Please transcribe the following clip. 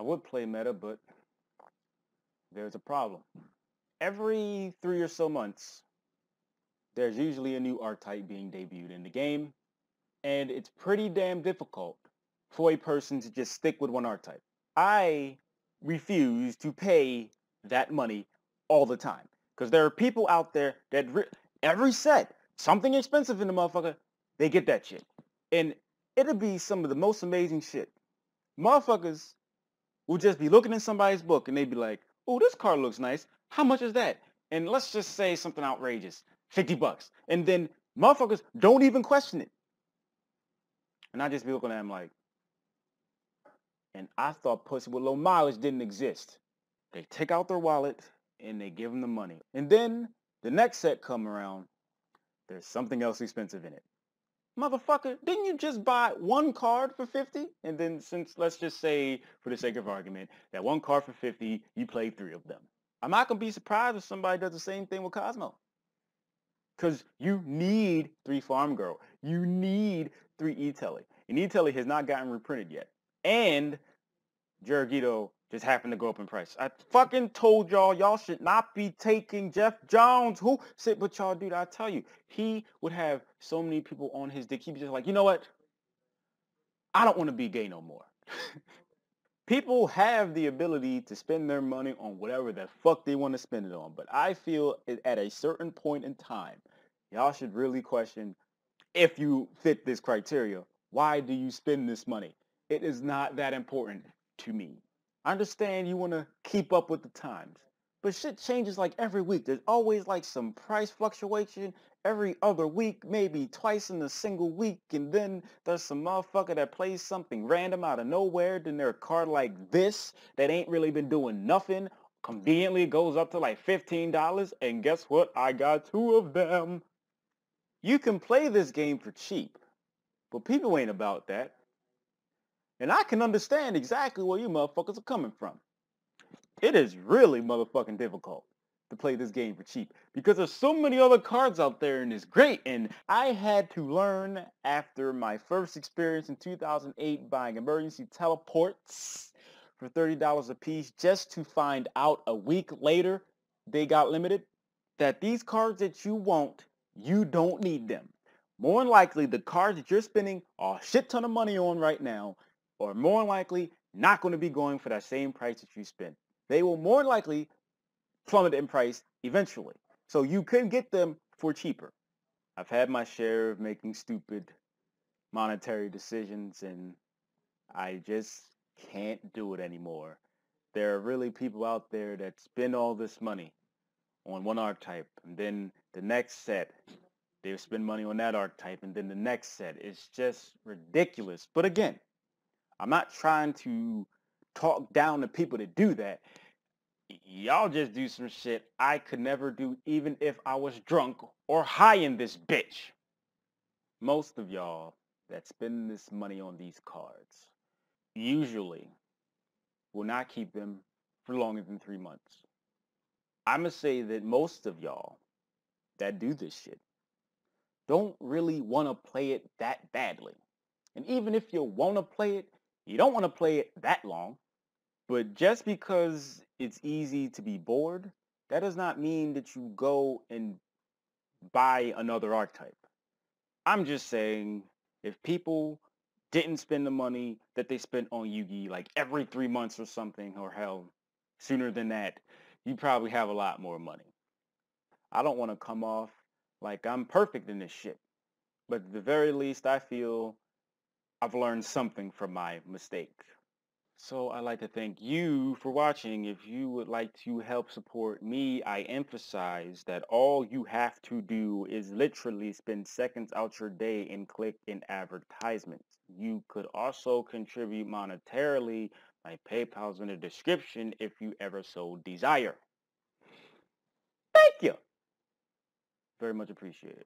I would play meta, but there's a problem. Every 3 or so months, there's usually a new archetype being debuted in the game, and it's pretty damn difficult for a person to just stick with one archetype. I refuse to pay that money all the time because there are people out there that every set, something expensive in the motherfucker, they get that shit. And it'll be some of the most amazing shit. Motherfuckers will just be looking in somebody's book and they'd be like, oh, this card looks nice. How much is that? And let's just say something outrageous, $50. And then motherfuckers don't even question it. And I just be looking at them like, and I thought pussy with low mileage didn't exist. They take out their wallet and they give them the money. And then the next set come around, there's something else expensive in it. Motherfucker, didn't you just buy one card for 50? And then since, let's just say, for the sake of argument, that one card for 50, you play 3 of them. I'm not going to be surprised if somebody does the same thing with Cosmo. Because you need 3 Farm Girl. You need 3 E-Telly. And E-Telly has not gotten reprinted yet. And Yugioh just happened to go up in price. I fucking told y'all should not be taking Jeff Jones. Who said, but y'all, dude, I tell you, he would have so many people on his dick. He'd be just like, you know what? I don't want to be gay no more. People have the ability to spend their money on whatever the fuck they want to spend it on. But I feel at a certain point in time, y'all should really question if you fit this criteria. Why do you spend this money? It is not that important to me. I understand you want to keep up with the times, but shit changes like every week. There's always like some price fluctuation every other week, maybe twice in a single week, and then there's some motherfucker that plays something random out of nowhere, then there's a card like this that ain't really been doing nothing, conveniently goes up to like $15, and guess what? I got 2 of them. You can play this game for cheap, but people ain't about that. And I can understand exactly where you motherfuckers are coming from. It is really motherfucking difficult to play this game for cheap because there's so many other cards out there and it's great. And I had to learn after my first experience in 2008 buying emergency teleports for $30 a piece just to find out a week later they got limited, that these cards that you want, you don't need them. More than likely, the cards that you're spending a shit ton of money on right now are more likely not going to be going for that same price that you spent. They will more likely plummet in price eventually. So you can get them for cheaper. I've had my share of making stupid monetary decisions and I just can't do it anymore. There are really people out there that spend all this money on one archetype and then the next set they spend money on that archetype and then the next set. It's just ridiculous. But again, I'm not trying to talk down to people that do that. Y'all just do some shit I could never do even if I was drunk or high in this bitch. Most of y'all that spend this money on these cards usually will not keep them for longer than 3 months. I'm going to say that most of y'all that do this shit don't really want to play it that badly. And even if you want to play it, you don't want to play it that long. But just because it's easy to be bored, that does not mean that you go and buy another archetype. I'm just saying, if people didn't spend the money that they spent on Yugi like every 3 months or something, or hell, sooner than that, you probably have a lot more money. I don't want to come off like I'm perfect in this shit. But at the very least, I feel I've learned something from my mistake. So I'd like to thank you for watching. If you would like to help support me, I emphasize that all you have to do is literally spend seconds out your day and click an advertisement. You could also contribute monetarily. My PayPal's in the description if you ever so desire. Thank you. Very much appreciated.